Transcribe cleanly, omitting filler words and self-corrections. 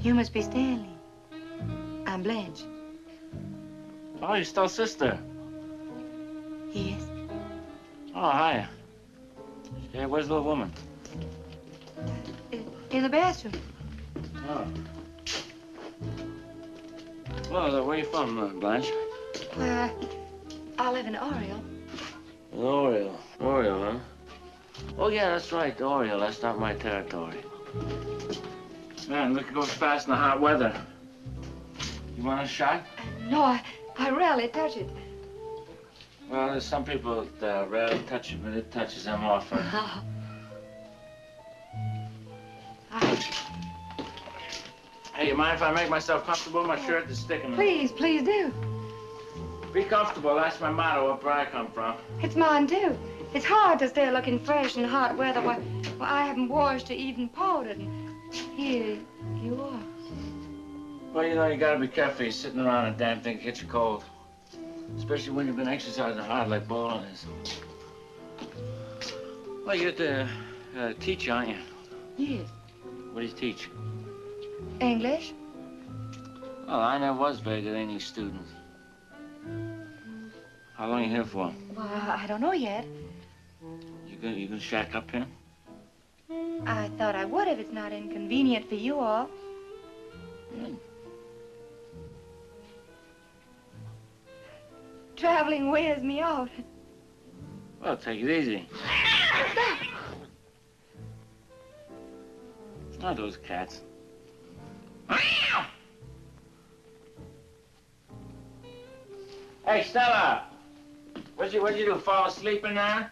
You must be Stanley. I'm Blanche. Oh, you're still sister. Yes. Oh, hi. Hey, where's the little woman? In the bathroom. Oh. Well, where you from, Blanche? I live in Oriole. Oriole. Oriole, huh? Oh, yeah, that's right, Oriole. That's not my territory. Man, look, it goes fast in the hot weather. You want a shot? No, I rarely touch it. Well, there's some people that rarely touch it, but it touches them often. Hey, you mind if I make myself comfortable? My shirt is sticking. Please do. Be comfortable. That's my motto up where I come from. It's mine, too. It's hard to stay looking fresh in hot weather. Well, I haven't washed or even powdered. And here you are. Well, you know, you gotta be careful. You're sitting around a damn thing gets you cold. Especially when you've been exercising hard like Bowling is. Well, you're the teacher, aren't you? Yes. What do you teach? English. Well, I never was very good English student. How long are you here for? Well, I don't know yet. You gonna shack up here? I thought I would if it's not inconvenient for you all. Traveling wears me out. Well, take it easy. It's not those cats. Hey, Stella! What'd you do, fall asleep in there?